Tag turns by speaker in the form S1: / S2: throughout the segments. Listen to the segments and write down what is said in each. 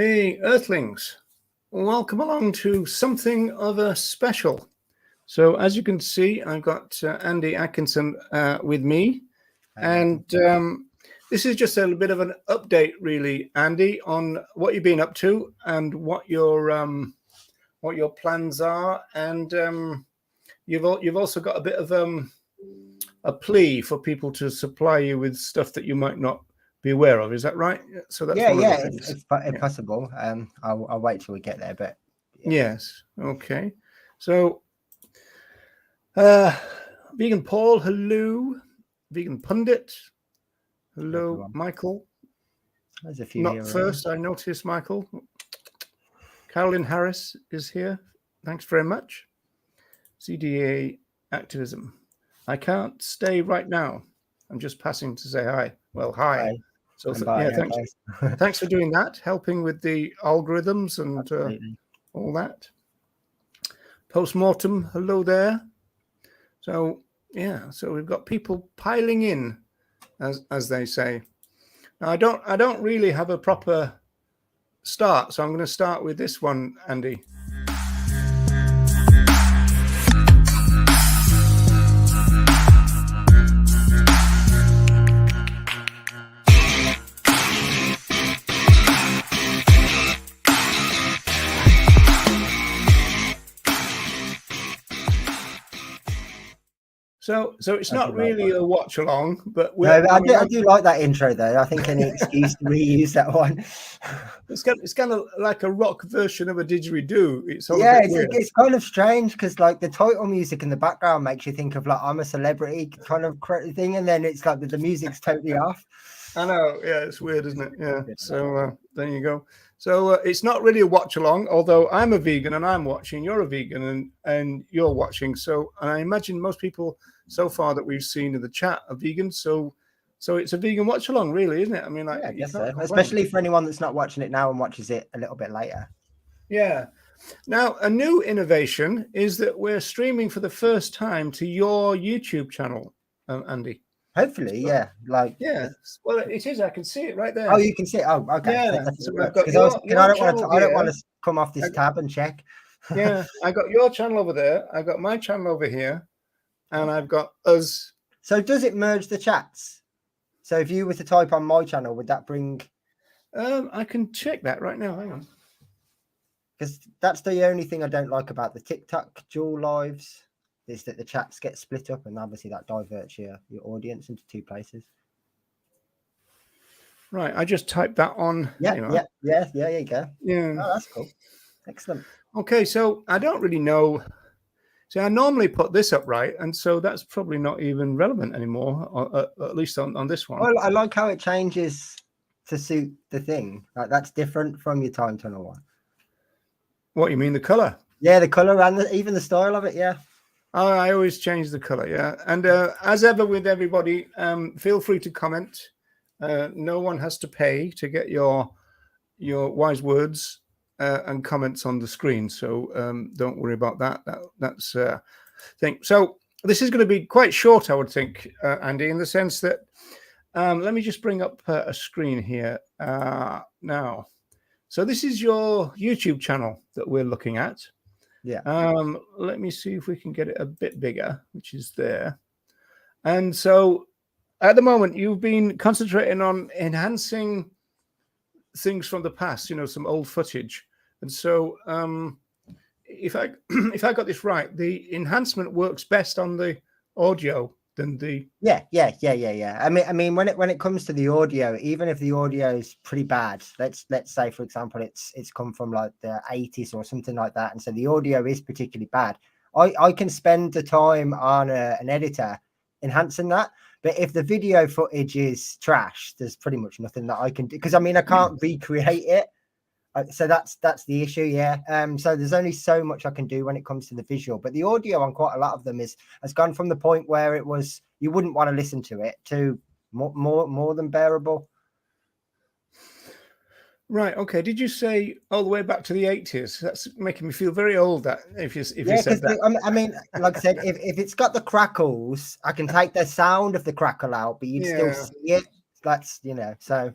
S1: Hey, Earthlings, welcome along to something of a special. So, as you can see, I've got Andy Atkinson with me, and this is just a little bit of an update, really, Andy, on what you've been up to and what your plans are, and you've also got a bit of a plea for people to supply you with stuff that you might not be aware of. Is that right? So that's one of the things.
S2: It's possible. I'll wait till we get there, but
S1: yes, okay. So, Vegan Paul, hello. Vegan Pundit, hello. Everyone. Michael.
S2: There's a few.
S1: Not first, I noticed. Michael. Carolyn Harris is here. Thanks very much. CDA activism. I can't stay right now. I'm just passing to say hi. Well, hi. So thanks. Thanks for doing that, helping with the algorithms and all that. Postmortem, hello there. So so we've got people piling in, as they say. Now I don't really have a proper start, so I'm going to start with this one, Andy. So it's not really a watch along, but
S2: I do like that intro though. I think any excuse to reuse that one.
S1: It's kind of like a rock version of a didgeridoo.
S2: It's kind of strange because like the title music in the background makes you think of like I'm a celebrity kind of thing, and then it's like the music's totally off.
S1: I know, yeah, it's weird, isn't it? Yeah. So there you go. So it's not really a watch along, although I'm a vegan and I'm watching. You're a vegan and you're watching. So, and I imagine most people so far that we've seen in the chat are vegan. So it's a vegan watch along, really, isn't it? I mean, like,
S2: I guess so. Especially for anyone that's not watching it now and watches it a little bit later.
S1: Yeah. Now, a new innovation is that we're streaming for the first time to your YouTube channel, Andy.
S2: Hopefully, yeah.
S1: Well, it is. I can see it right there.
S2: Oh, you can see it. Oh, okay.
S1: Yeah.
S2: So I don't want to come off this tab and check.
S1: Yeah, I got your channel over there. I got my channel over here, and I've got us.
S2: So does it merge the chats? So if you were to type on my channel, would that bring?
S1: I can check that right now. Hang on.
S2: Because that's the only thing I don't like about the TikTok dual lives. Is that the chats get split up, and obviously that diverts your audience into two places.
S1: Right, I just typed that on.
S2: Yeah, there you go.
S1: Yeah,
S2: oh, that's cool. Excellent.
S1: Okay, so I don't really know. See, I normally put this up right, and so that's probably not even relevant anymore, at least on this one.
S2: Well, I like how it changes to suit the thing. Like that's different from your time tunnel one.
S1: What you mean, the color?
S2: Yeah, the color and even the style of it. Yeah.
S1: Oh, I always change the color, yeah. And as ever with everybody, feel free to comment. No one has to pay to get your wise words and comments on the screen, so don't worry about that. That's thing. So this is going to be quite short, I would think, Andy, in the sense that let me just bring up a screen here now. So this is your YouTube channel that we're looking at.
S2: Yeah.
S1: Let me see if we can get it a bit bigger, which is there. And so at the moment, you've been concentrating on enhancing things from the past, some old footage. And so if I got this right, the enhancement works best on the audio than the
S2: yeah. I mean when it comes to the audio, even if the audio is pretty bad, let's say for example it's come from like the 80s or something like that, and so the audio is particularly bad, I can spend the time on an editor enhancing that. But if the video footage is trash, there's pretty much nothing that I can do, because I mean I can't recreate it. So that's the issue, yeah. So there's only so much I can do when it comes to the visual, but the audio on quite a lot of them has gone from the point where it was you wouldn't want to listen to it to more than bearable.
S1: Right. Okay. Did you say all the way back to the 80s? That's making me feel very old. That if you said that.
S2: I mean, like I said, if it's got the crackles, I can take the sound of the crackle out, but you'd still see it. That's so.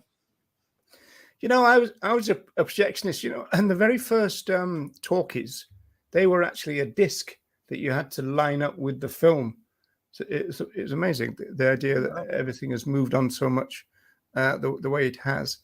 S1: I was a projectionist, and the very first talkies, they were actually a disc that you had to line up with the film. So it's amazing the idea that everything has moved on so much the way it has.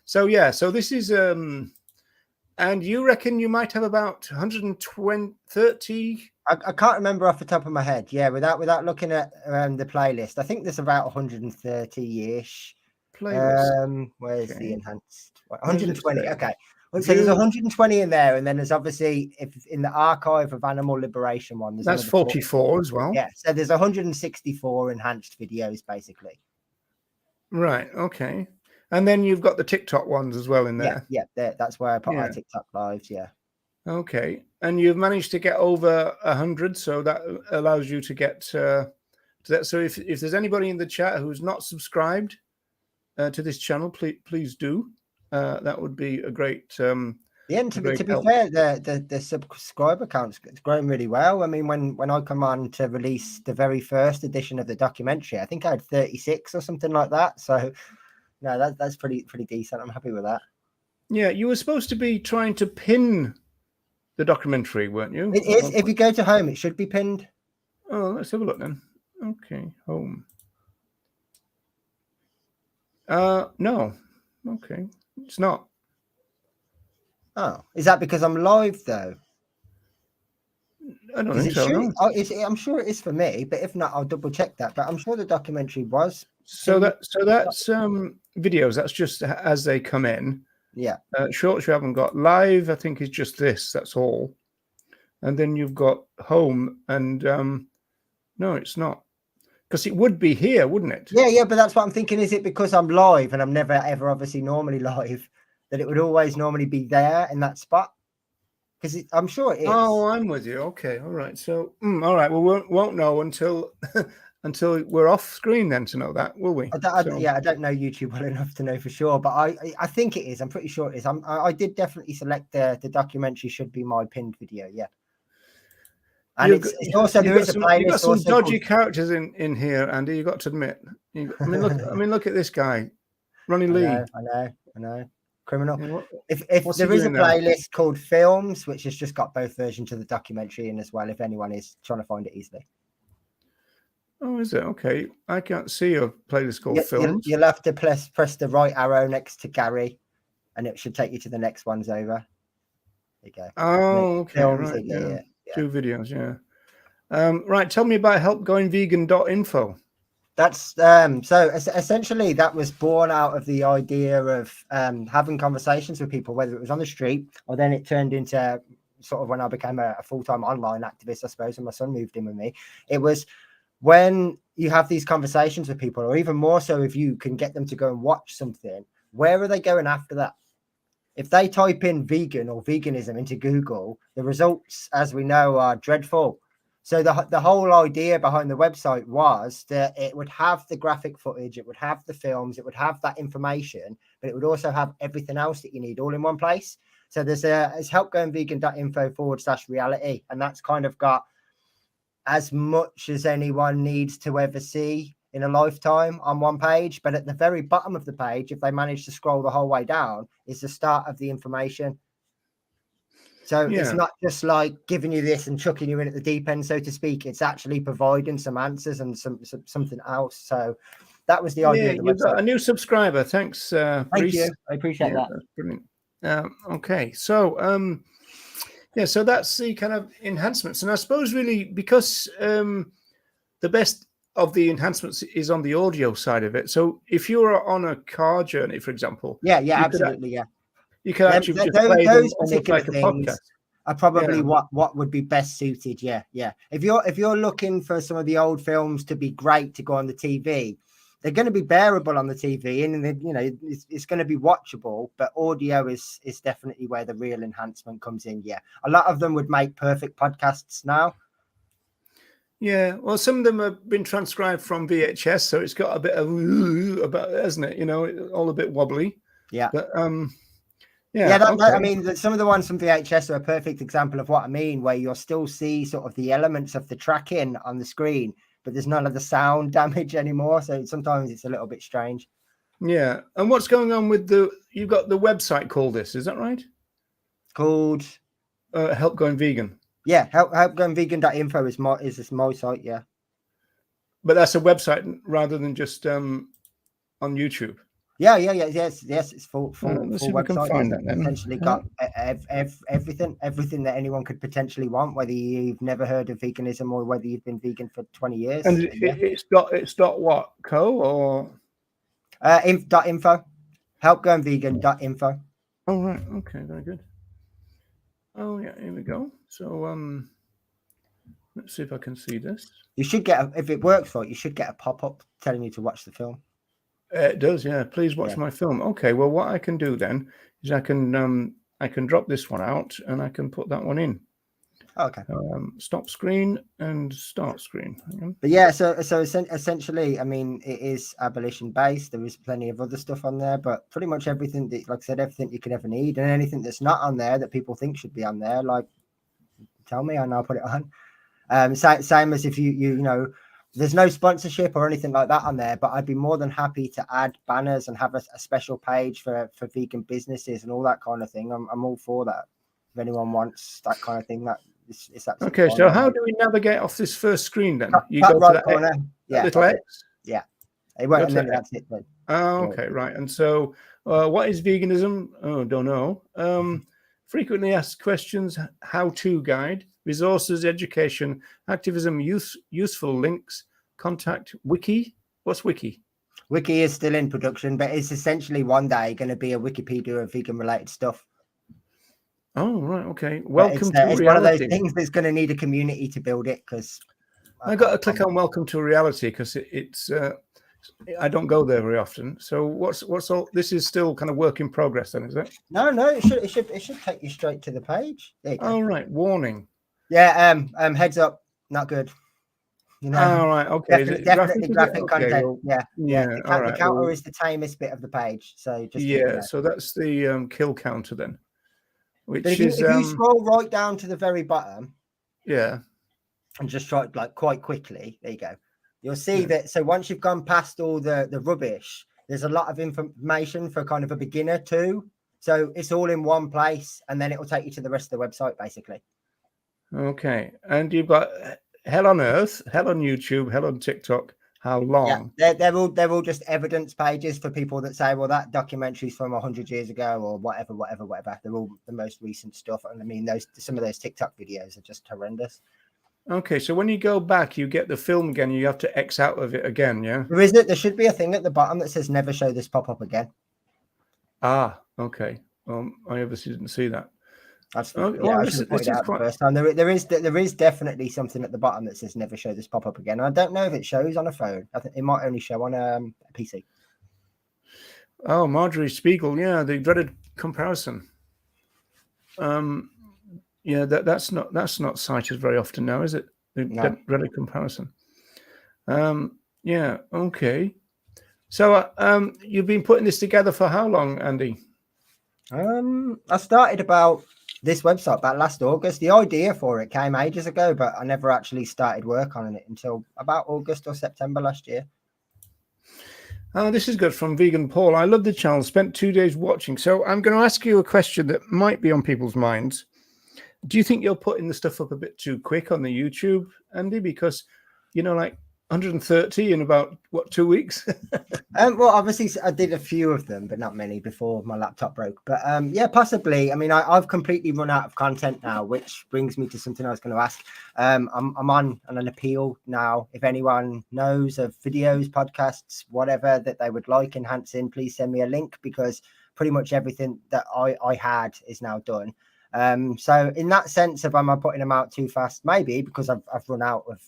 S1: So yeah, so this is and you reckon you might have about 120, 30?
S2: I can't remember off the top of my head. Yeah, without looking at the playlist, I think there's about 130-ish.
S1: Playlist.
S2: Where's
S1: Okay.
S2: the enhanced?
S1: What does it
S2: 120.
S1: say?
S2: Okay. So there's 120 in there, and then there's obviously if in the archive of Animal Liberation one, there's
S1: That's 44 as well.
S2: Yeah, so there's 164 enhanced videos basically.
S1: Right. Okay. And then you've got the TikTok ones as well in there.
S2: Yeah. That's where I put our TikTok lives. Yeah.
S1: Okay. And you've managed to get over 100, so that allows you to get to that. So if there's anybody in the chat who's not subscribed to this channel, please do. That would be a great.
S2: Yeah, and to be fair, the subscriber count's grown really well. I mean, when I come on to release the very first edition of the documentary, I think I had 36 or something like that. So, no, that's pretty decent. I'm happy with that.
S1: Yeah, you were supposed to be trying to pin the documentary, weren't you?
S2: It is. If you go to home, it should be pinned.
S1: Oh, let's have a look then. Okay, home. No. Okay, it's not.
S2: Oh, is that because I'm live though?
S1: I don't think so. No.
S2: I'm sure it is for me, but if not, I'll double check that. But I'm sure the documentary was.
S1: So that's videos. That's just as they come in.
S2: Yeah.
S1: Shorts you haven't got. Live, I think, is just this. That's all. And then you've got home, and no, it's not, because it would be here, wouldn't it?
S2: Yeah, but that's what I'm thinking. Is it because I'm live and I'm never ever obviously normally live that it would always normally be there in that spot? Because I'm sure it is.
S1: Oh, I'm with you. Okay, all right. So, all right. Well, we won't know until until we're off screen then to know that, will we?
S2: Yeah, I don't know YouTube well enough to know for sure, but I think it is. I'm pretty sure it is. I did definitely select the documentary should be my pinned video. Yeah. And it's also there is a playlist.
S1: You've got some dodgy characters in here, Andy. You got to admit. Look at this guy, Ronnie Lee.
S2: I know. Criminal.
S1: Yeah,
S2: if there is a playlist called Films, which has just got both versions of the documentary in as well, if anyone is trying to find it easily.
S1: Oh, is it? Okay. I can't see a playlist called Films.
S2: You'll have to press the right arrow next to Gary, and it should take you to the next ones over. There you go.
S1: Oh, okay.
S2: Films,
S1: right,
S2: yeah.
S1: 2 videos, yeah. Right. Tell me about helpgoingvegan.info.
S2: That's so essentially that was born out of the idea of having conversations with people, whether it was on the street or then it turned into sort of when I became a full-time online activist, I suppose, and my son moved in with me. It was when you have these conversations with people, or even more so if you can get them to go and watch something, where are they going after that? If they type in vegan or veganism into Google, the results, as we know, are dreadful. So the whole idea behind the website was that it would have the graphic footage, it would have the films, it would have that information, but it would also have everything else that you need all in one place. So it's helpgoingvegan.info/reality. And that's kind of got as much as anyone needs to ever see in a lifetime on one page. But at the very bottom of the page, if they manage to scroll the whole way down, is the start of the information. So it's not just like giving you this and chucking you in at the deep end, so to speak. It's actually providing some answers and something else. So that was the idea.
S1: Yeah, you've got a new subscriber. Thanks,
S2: Thank you. I appreciate that.
S1: That's brilliant. Okay, so so that's the kind of enhancements, and I suppose really because the best of the enhancements is on the audio side of it. So if you're on a car journey, for example,
S2: absolutely,
S1: you can actually just play
S2: those
S1: them
S2: particular
S1: like a
S2: things
S1: podcast.
S2: Are probably what would be best suited. Yeah. If you're looking for some of the old films to be great to go on the TV, they're going to be bearable on the TV, and it's going to be watchable. But audio is definitely where the real enhancement comes in. Yeah, a lot of them would make perfect podcasts now.
S1: Yeah, well, some of them have been transcribed from VHS, so it's got a bit of about it, hasn't it? All a bit wobbly.
S2: Yeah,
S1: but
S2: I mean, some of the ones from VHS are a perfect example of what I mean, where you'll still see sort of the elements of the tracking on the screen, but there's none of the sound damage anymore. So sometimes it's a little bit strange.
S1: Yeah. And what's going on with you've got the website called this, is that right?
S2: Called
S1: Help Going Vegan.
S2: Yeah, helpgoingvegan.info is my site. Yeah.
S1: But that's a website rather than just on YouTube.
S2: Yes. It's full
S1: Let's see if I can
S2: website.
S1: find that then.
S2: Essentially got everything that anyone could potentially want, whether you've never heard of veganism or whether you've been vegan for 20 years.
S1: And it's dot what co or
S2: info helpgoingvegan.info.
S1: Oh right, okay, very good. Oh yeah, here we go. So let's see if I can see this.
S2: You should get if it works for you should get a pop-up telling you to watch the film.
S1: It does, yeah. Please watch my film. Okay, well, what I can do then is I can drop this one out and I can put that one in.
S2: Okay.
S1: Stop screen and start screen.
S2: But yeah, so essentially, I mean, it is abolition based. There is plenty of other stuff on there, but pretty much everything that, like I said, everything you could ever need, and anything that's not on there that people think should be on there, like tell me, and I'll put it on. Same as if you know. There's no sponsorship or anything like that on there, but I'd be more than happy to add banners and have a special page for vegan businesses and all that kind of thing. I'm all for that. If anyone wants that kind of thing, it's
S1: okay. So how do we navigate off this first screen then? You
S2: top
S1: go
S2: right
S1: to that
S2: corner.
S1: little X.
S2: Yeah, it won't, and then that's it. Then.
S1: Oh, okay, right. And so, what is veganism? Oh, don't know. Frequently asked questions, how-to guide, resources, education, activism, useful links, contact, wiki. What's wiki?
S2: Wiki is still in production, but it's essentially one day going to be a Wikipedia of vegan-related stuff.
S1: Oh, right, okay. Welcome to reality.
S2: It's one of those things that's going to need a community to build it, because
S1: I got to click on Welcome to Reality because it's I don't go there very often. So what's all this is still kind of work in progress then, is it?
S2: No, it should take you straight to the page.
S1: Oh right, warning.
S2: Yeah, heads up, not good. You know.
S1: Oh right, okay.
S2: Definitely graphic content.
S1: Well, yeah.
S2: The counter is the tamest bit of the page. So just
S1: so that's the kill counter then. Which
S2: if
S1: is
S2: if you scroll right down to the very bottom, and just try like quite quickly, there you go. You'll see that. So once you've gone past all the rubbish, there's a lot of information for kind of a beginner too. So it's all in one place, and then it will take you to the rest of the website, basically.
S1: Okay, and you've got Hell on Earth, Hell on YouTube, Hell on TikTok. How long?
S2: Yeah, they're all just evidence pages for people that say, well, that documentary's from 100 years ago or whatever. They're all the most recent stuff. And I mean, some of those TikTok videos are just horrendous.
S1: Okay, so when you go back, you get the film again. You have to X out of it again, yeah?
S2: There should be a thing at the bottom that says never show this pop up again.
S1: Ah, okay. I obviously didn't see that.
S2: First time. There is definitely something at the bottom that says never show this pop up again. I don't know if it shows on a phone. I think it might only show on a PC.
S1: Oh, Marjorie Spiegel, yeah, the dreaded comparison. Yeah, that's not cited very often now, is it? The dreaded comparison. Yeah, okay. So you've been putting this together for how long, Andy?
S2: I started about this website about last August. The idea for it came ages ago, but I never actually started work on it until about August or September last year.
S1: Oh, this is good from Vegan Paul. I love the channel. Spent 2 days watching. So I'm going to ask you a question that might be on people's minds. Do you think you're putting the stuff up a bit too quick on the YouTube, Andy? Because, like 130 in about, 2 weeks?
S2: Well, obviously, I did a few of them, but not many before my laptop broke. But yeah, possibly. I mean, I've completely run out of content now, which brings me to something I was going to ask. I'm on an appeal now. If anyone knows of videos, podcasts, whatever that they would like enhancing, please send me a link, because pretty much everything that I had is now done. So in that sense, am I putting them out too fast? Maybe, because I've run out of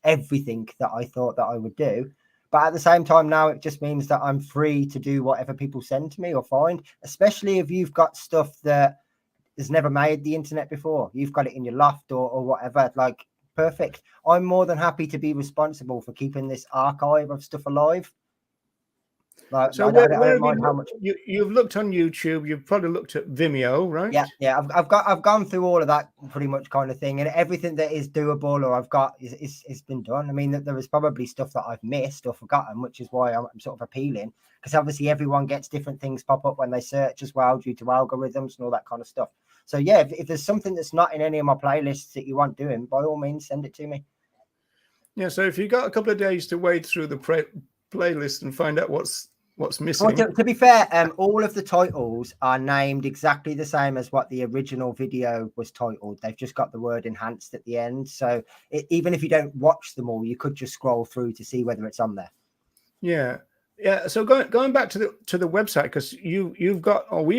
S2: everything that I thought that I would do. But at the same time now, it just means that I'm free to do whatever people send to me or find, especially if you've got stuff that has never made the internet before. You've got it in your loft or whatever. Like, perfect. I'm more than happy to be responsible for keeping this archive of stuff alive. Like,
S1: So
S2: I
S1: where
S2: don't
S1: have you
S2: mind how much.
S1: you've looked on YouTube? You've probably looked at Vimeo, right?
S2: Yeah. I've gone through all of that pretty much kind of thing, and everything that is doable or I've got is been done. I mean, there is probably stuff that I've missed or forgotten, which is why I'm sort of appealing, because obviously everyone gets different things pop up when they search as well due to algorithms and all that kind of stuff. So yeah, if there's something that's not in any of my playlists that you want doing, by all means, send it to me.
S1: Yeah. So if you got a couple of days to wade through the playlist and find out what's
S2: Well,
S1: missing.
S2: to be fair, all of the titles are named exactly the same as what the original video was titled. They've just got the word enhanced at the end. So even if you don't watch them all, you could just scroll through to see whether it's on there.
S1: Yeah. Yeah. So going back to the website, because we've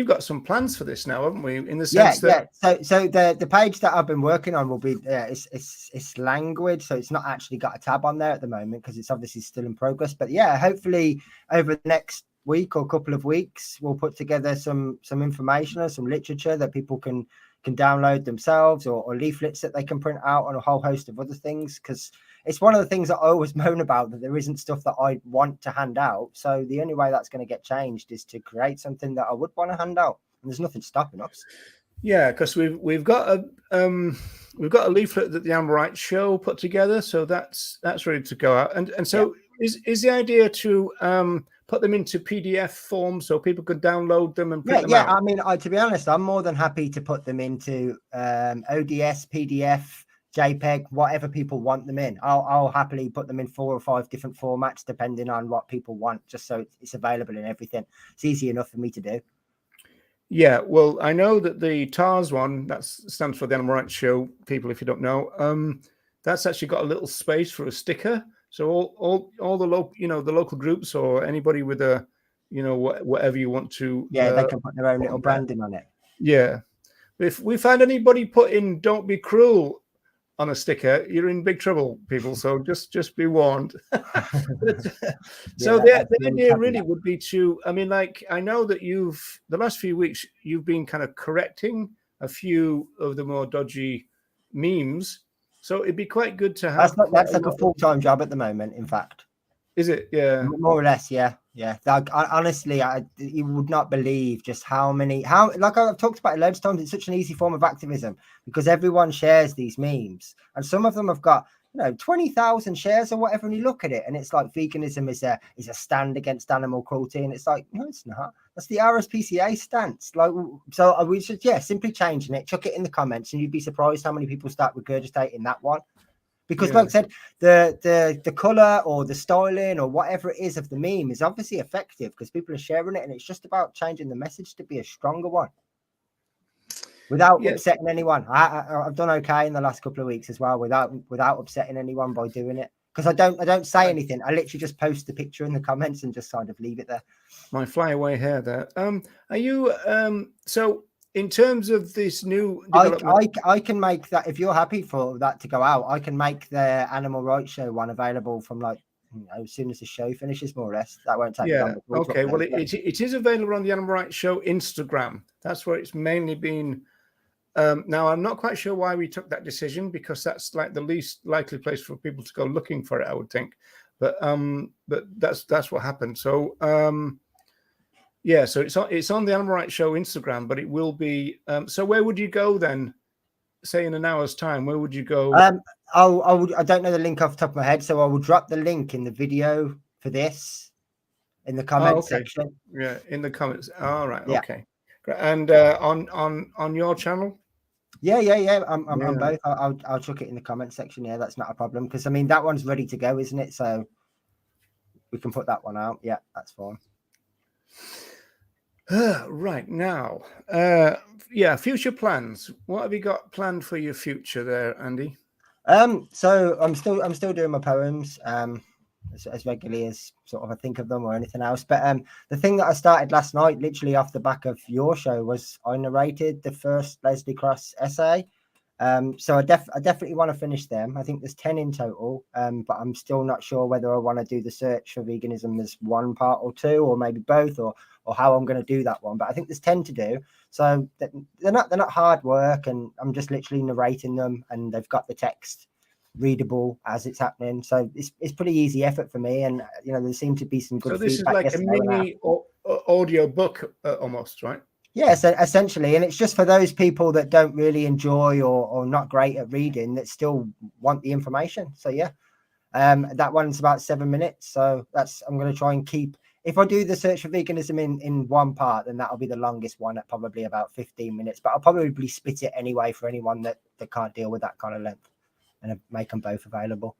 S1: got some plans for this now, haven't we? In the sense that
S2: So the page that I've been working on will be it's language, so it's not actually got a tab on there at the moment because it's obviously still in progress. But yeah, hopefully over the next week or couple of weeks, we'll put together some information or some literature that people can download themselves, or leaflets that they can print out, and a whole host of other things, because it's one of the things that I always moan about, that there isn't stuff that I want to hand out. So the only way that's going to get changed is to create something that I would want to hand out, and there's nothing stopping us.
S1: Yeah, because we've got a leaflet that the Amberite show put together, so that's ready to go out. And so is the idea to put them into PDF form so people could download them and print them out?
S2: I mean, to be honest, I'm more than happy to put them into ODS, PDF, JPEG, whatever people want them in. I'll happily put them in 4 or 5 different formats depending on what people want, just so it's available in everything. It's easy enough for me to do.
S1: Yeah, well, I know that the TARS one, that stands for the Animal Rights Show, people, if you don't know, that's actually got a little space for a sticker. So all the local groups, or anybody with a, whatever you want to.
S2: Yeah, they can put their own little branding on it.
S1: Yeah. If we find anybody putting "Don't be cruel" on a sticker, you're in big trouble, people. So just be warned. So the idea really would be to, I mean, like, I know that the last few weeks you've been kind of correcting a few of the more dodgy memes. So it'd be quite good to have.
S2: That's like a full-time job at the moment, in fact.
S1: Is it? Yeah.
S2: More or less, yeah. Honestly, you would not believe just like I've talked about it loads of times, it's such an easy form of activism because everyone shares these memes, and some of them have got 20,000 shares or whatever, and you look at it and it's like veganism is a stand against animal cruelty, and it's like, no, it's not. That's the RSPCA stance. Like, so we should simply changing it, chuck it in the comments, and you'd be surprised how many people start regurgitating that one. Because, like I said, the color or the styling or whatever it is of the meme is obviously effective because people are sharing it, and it's just about changing the message to be a stronger one without upsetting anyone. I've done okay in the last couple of weeks as well without upsetting anyone by doing it, because I don't say anything. I literally just post the picture in the comments and just kind of leave it there.
S1: My flyaway hair there. Are you so? In terms of this new development,
S2: I can make that, if you're happy for that to go out, I can make the Animal Rights Show one available from as soon as the show finishes, more or less. That won't take long.
S1: Okay, well, it is available on the Animal Rights Show Instagram. That's where it's mainly been. Now, I'm not quite sure why we took that decision, because that's like the least likely place for people to go looking for it, I would think. But that's what happened. So yeah, so it's on the Animal Rights Show Instagram, but it will be. So where would you go then? Say in an hour's time, where would you go?
S2: I don't know the link off the top of my head, so I will drop the link in the video for this in the comments section.
S1: Yeah, in the comments. All right.
S2: Yeah.
S1: Okay. And on your channel.
S2: Yeah. I'm both. I'll chuck it in the comment section. Yeah, that's not a problem, because I mean that one's ready to go, isn't it? So we can put that one out. Yeah, that's fine.
S1: Right now, future plans. What have you got planned for your future there, Andy?
S2: So I'm still doing my poems as regularly as sort of I think of them or anything else. But the thing that I started last night, literally off the back of your show, was I narrated the first Leslie Cross essay. So I definitely want to finish them. I think there's 10 in total, but I'm still not sure whether I want to do the search for veganism as one part or two, or maybe both, or how I'm going to do that one. But I think there's 10 to do. So they're not hard work, and I'm just literally narrating them, and they've got the text readable as it's happening. So it's pretty easy effort for me, and you know there seemed to be some good
S1: So this is
S2: feedback
S1: like a
S2: yesterday when I-
S1: mini audio book almost, right?
S2: Yeah, so essentially, and it's just for those people that don't really enjoy or not great at reading that still want the information. So yeah, that one's about 7 minutes. So I'm going to try and keep. If I do the search for veganism in one part, then that'll be the longest one at probably about 15 minutes. But I'll probably split it anyway for anyone that can't deal with that kind of length, and make them both available.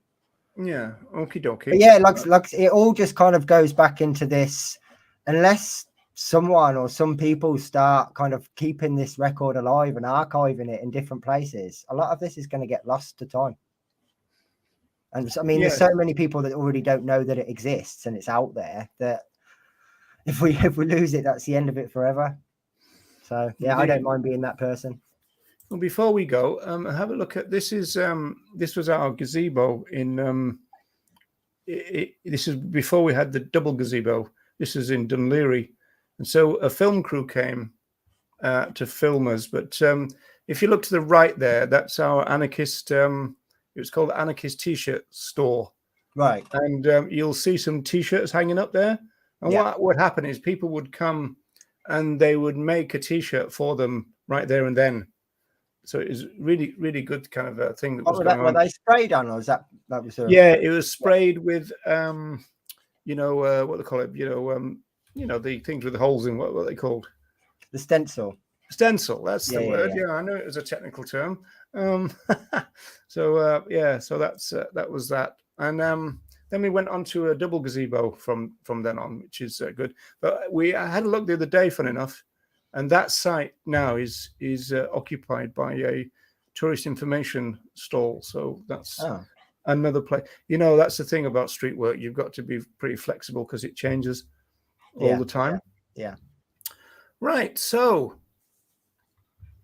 S1: Yeah, okie dokie.
S2: But yeah, like it all just kind of goes back into this, unless someone or some people start kind of keeping this record alive and archiving it in different places, a lot of this is going to get lost to time. And I mean, there's so many people that already don't know that it exists and it's out there, that if we lose it, that's the end of it forever. So yeah, I don't mind being that person.
S1: Well, before we go, have a look at this. This was our gazebo in. This is before we had the double gazebo. This is in Dunleary, and so a film crew came to film us. But if you look to the right there, that's our anarchist. It was called Anarchist T-shirt store,
S2: right?
S1: And you'll see some T-shirts hanging up there. And what would happen is people would come and they would make a T-shirt for them right there and then. So it was really, really good kind of a thing that was going on.
S2: Were they sprayed on, or was that was?
S1: Yeah, it was sprayed with, you know, what they call it, you know, the things with the holes in. What they called?
S2: The stencil.
S1: Stencil. That's the word. Yeah, I know it was a technical term. So that was that. And then we went on to a double gazebo from then on, which is good. But I had a look the other day, fun enough. And that site now is occupied by a tourist information stall. So that's another place. You know, that's the thing about street work. You've got to be pretty flexible because it changes all the time.
S2: Yeah.
S1: Right. So,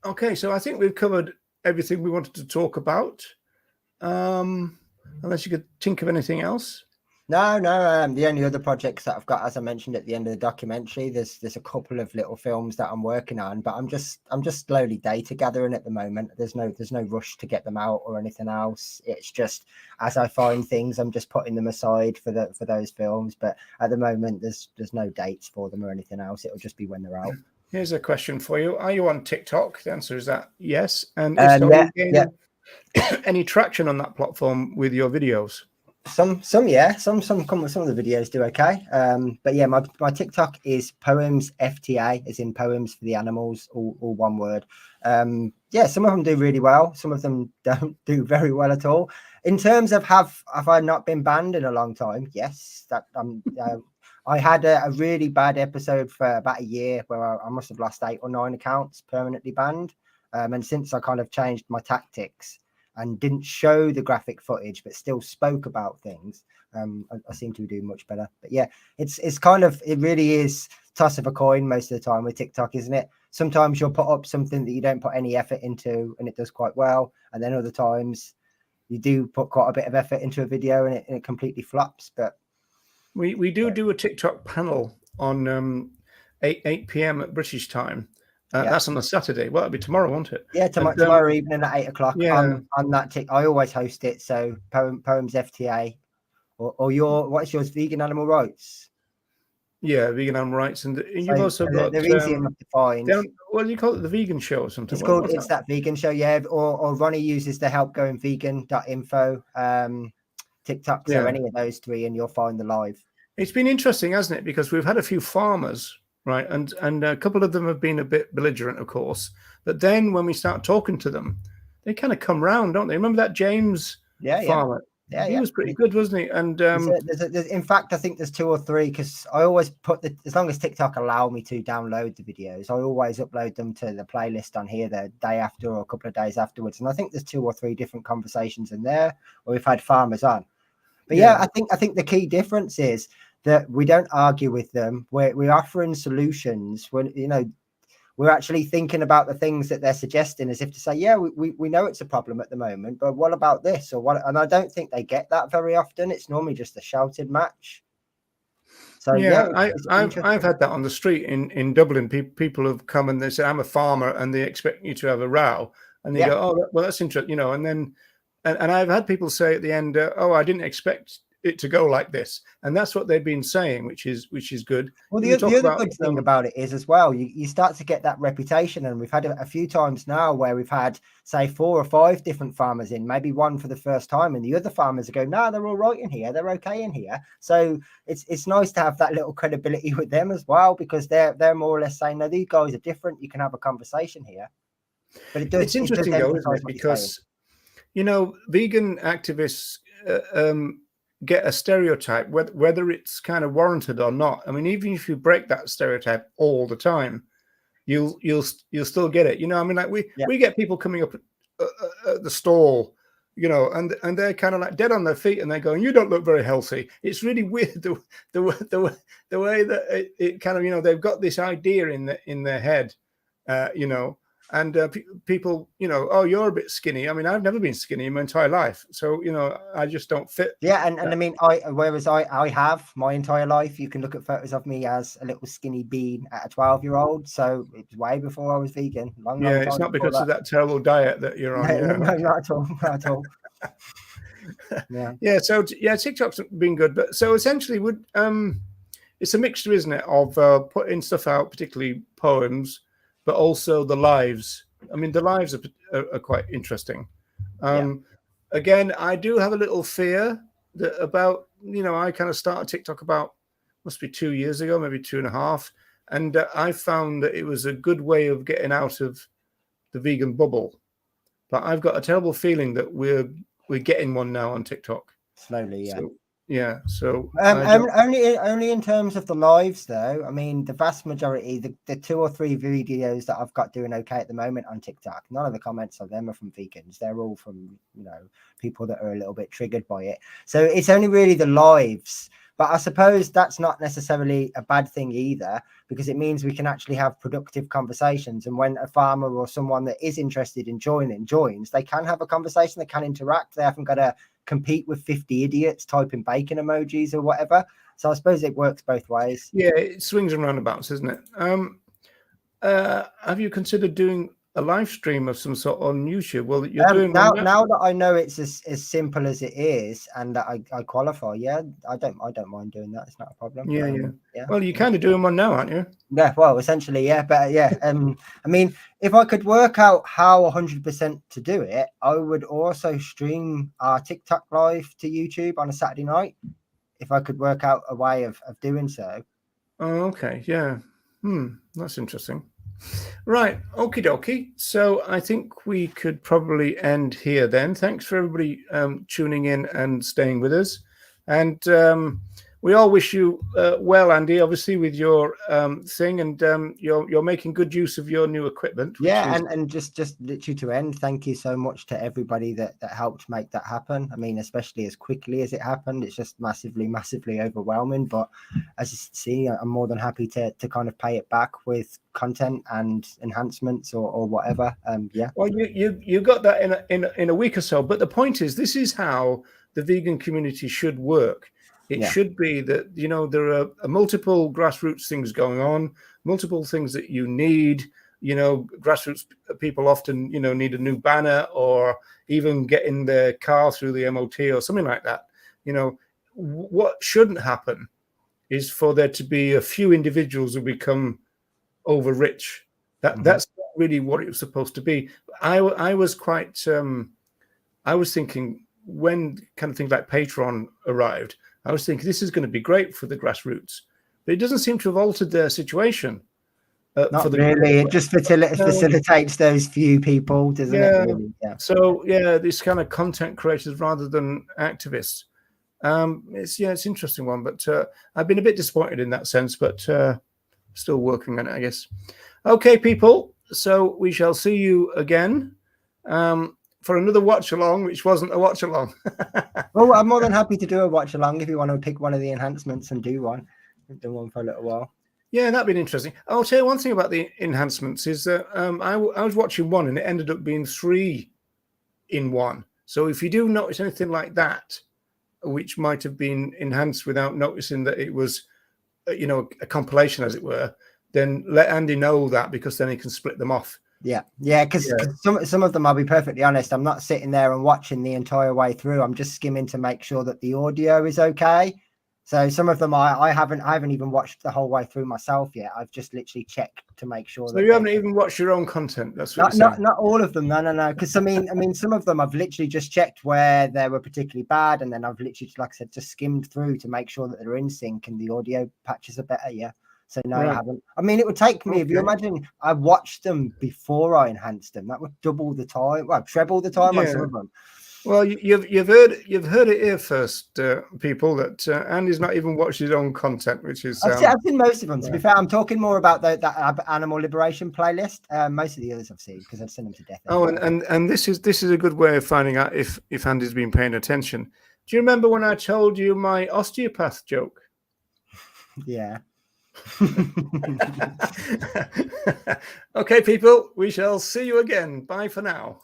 S1: okay. So I think we've covered everything we wanted to talk about. Unless you could think of anything else.
S2: No. The only other projects that I've got, as I mentioned at the end of the documentary, there's a couple of little films that I'm working on, but I'm just slowly data gathering at the moment. There's no rush to get them out or anything else. It's just as I find things, I'm just putting them aside for those films. But at the moment, there's no dates for them or anything else. It'll just be when they're out.
S1: Here's a question for you: are you on TikTok? The answer is that yes. And if so, are you gaining any traction on that platform with your videos?
S2: Some some of the videos do okay, but yeah, my TikTok is poems FTA, as in poems for the animals, all one word. Yeah, some of them do really well, some of them don't do very well at all. In terms of have I not been banned in a long time? Yes, that I had a really bad episode for about a year where I must have lost 8 or 9 accounts permanently banned, and since I kind of changed my tactics and didn't show the graphic footage, but still spoke about things, I seem to be doing much better. But yeah, it's kind of, it really is toss of a coin most of the time with TikTok, isn't it? Sometimes you'll put up something that you don't put any effort into and it does quite well. And then other times you do put quite a bit of effort into a video and it completely flops. But
S1: we do a TikTok panel on 8 p.m. at British time. That's on a Saturday. Well, it'll be tomorrow, won't it?
S2: Yeah, tomorrow evening at 8 o'clock on that tick. I always host it. So Poems FTA or what's yours? Vegan Animal Rights.
S1: Yeah, Vegan Animal Rights, and you've also got.
S2: They're easy enough to find.
S1: What do you call it? The Vegan Show or something?
S2: It's that Vegan Show. Yeah, or Ronnie uses the helpgoingvegan.info TikTok. So any of those 3, and you'll find the live.
S1: It's been interesting, hasn't it? Because we've had a few farmers. Right, and a couple of them have been a bit belligerent, of course. But then when we start talking to them, they kind of come round, don't they? Remember that James farmer? Yeah, he was pretty good, wasn't he? And
S2: in fact, I think there's 2 or 3, because I always put as long as TikTok allow me to download the videos, I always upload them to the playlist on here the day after or a couple of days afterwards. And I think there's 2 or 3 different conversations in there where we've had farmers on. But I think the key difference is that we don't argue with them. We're offering solutions. We're actually thinking about the things that they're suggesting, as if to say, yeah, we know it's a problem at the moment, but what about this or what? And I don't think they get that very often. It's normally just a shouted match. So
S1: I've had that on the street in Dublin. People have come and they say, I'm a farmer, and they expect you to have a row, and they go, oh, well, that's interesting, and then and I've had people say at the end, "Oh, I didn't expect it to go like this," and that's what they've been saying, which is good.
S2: Well,
S1: We
S2: the
S1: talk
S2: other
S1: about
S2: good thing about it is as well, you start to get that reputation, and we've had a few times now where we've had, say, 4 or 5 different farmers in, maybe one for the first time, and the other farmers go, "No, they're all right in here, they're okay in here." So it's nice to have that little credibility with them as well, because they're more or less saying, "No, these guys are different. You can have a conversation here." But
S1: it's interesting though, isn't
S2: emphasize
S1: it?
S2: what you're saying.
S1: Because vegan activists get a stereotype, whether it's kind of warranted or not. I mean, even if you break that stereotype all the time, you'll still get it. I mean, like we get people coming up at the stall, and they're kind of like dead on their feet, and they're going, "You don't look very healthy." It's really weird the way that it kind of, they've got this idea in their head, and people, "Oh, you're a bit skinny." I mean, I've never been skinny in my entire life, so I just don't fit.
S2: Yeah, and I mean, whereas I have my entire life, you can look at photos of me as a little skinny bean at a 12-year-old. So it was way before I was vegan. Long
S1: Yeah,
S2: time
S1: it's not
S2: before
S1: because of that terrible diet that you're on.
S2: No,
S1: Yeah,
S2: not at all, not at all. Yeah.
S1: Yeah. So TikTok's been good, but so essentially, it's a mixture, isn't it, of putting stuff out, particularly poems, but also the lives. I mean, the lives are quite interesting. Again, I do have a little fear that about, I kind of started TikTok about, must be 2 years ago, maybe 2.5. And I found that it was a good way of getting out of the vegan bubble. But I've got a terrible feeling that we're getting one now on TikTok.
S2: Slowly, yeah.
S1: So, yeah. So
S2: only in terms of the lives, though. I mean, the vast majority, the 2 or 3 videos that I've got doing okay at the moment on TikTok, none of the comments of them are from vegans. They're all from people that are a little bit triggered by it. So it's only really the lives. But I suppose that's not necessarily a bad thing either, because it means we can actually have productive conversations. And when a farmer or someone that is interested in joins, they can have a conversation, they can interact. They haven't got to compete with 50 idiots typing bacon emojis or whatever. So I suppose it works both ways.
S1: Yeah, it swings and roundabouts, isn't it? Have you considered doing a live stream of some sort on YouTube? Well, you're doing
S2: now that I know it's as simple as it is, and that I qualify. Yeah, I don't mind doing that. It's not a problem.
S1: Yeah. Well, you're kind of doing one now, aren't you?
S2: Yeah. Well, essentially, yeah. But yeah, I mean, if I could work out how 100% to do it, I would also stream our TikTok live to YouTube on a Saturday night. If I could work out a way of doing so.
S1: Oh, okay. Yeah. That's interesting. Right. Okie dokie. So I think we could probably end here then. Thanks for everybody tuning in and staying with us. And we all wish you well, Andy, obviously, with your thing, and you're making good use of your new equipment.
S2: Yeah, and just literally to end, thank you so much to everybody that helped make that happen. I mean, especially as quickly as it happened, it's just massively overwhelming. But as you see, I'm more than happy to kind of pay it back with content and enhancements or whatever. Yeah.
S1: Well, you got that in a week or so. But the point is, this is how the vegan community should work. It should be that, there are multiple grassroots things going on, multiple things that you need. Grassroots people often, need a new banner, or even getting their car through the MOT or something like that. What shouldn't happen is for there to be a few individuals who become over rich. That's not really what it was supposed to be. I was quite, I was thinking when kind of things like Patreon arrived, I was thinking this is going to be great for the grassroots, but it doesn't seem to have altered their situation.
S2: Not really. It just facilitates those few people, doesn't it? Really? Yeah.
S1: So this kind of content creators rather than activists. It's an interesting one, but I've been a bit disappointed in that sense, but still working on it, I guess. Okay, people. So we shall see you again for another watch along, which wasn't a watch along.
S2: Well, I'm more than happy to do a watch along if you want to pick one of the enhancements and do one. I've done one for a little while.
S1: Yeah, that'd be interesting. I'll tell you one thing about the enhancements is that I was watching one and it ended up being 3 in 1. So if you do notice anything like that, which might have been enhanced without noticing that it was, a compilation, as it were, then let Andy know that, because then he can split them off.
S2: Yeah, because some of them, I'll be perfectly honest, I'm not sitting there and watching the entire way through. I'm just skimming to make sure that the audio is okay. So some of them I haven't even watched the whole way through myself yet. I've just literally checked to make sure.
S1: So you haven't even watched your own content. That's what
S2: not all of them. No. Because I mean, some of them I've literally just checked where they were particularly bad, and then I've literally, like I said, just skimmed through to make sure that they're in sync and the audio patches are better. Yeah. So no, I haven't. I mean, it would take me, if you imagine, I watched them before I enhanced them. That would double the time, well, treble the time on some of them.
S1: Well, you've heard it here first, people. That Andy's not even watched his own content, which is
S2: I've seen most of them. To be fair, I'm talking more about that animal liberation playlist. Most of the others I've seen because I've seen them to death.
S1: Oh, and this is a good way of finding out if Andy's been paying attention. Do you remember when I told you my osteopath joke?
S2: Yeah.
S1: Okay, people, we shall see you again. Bye for now.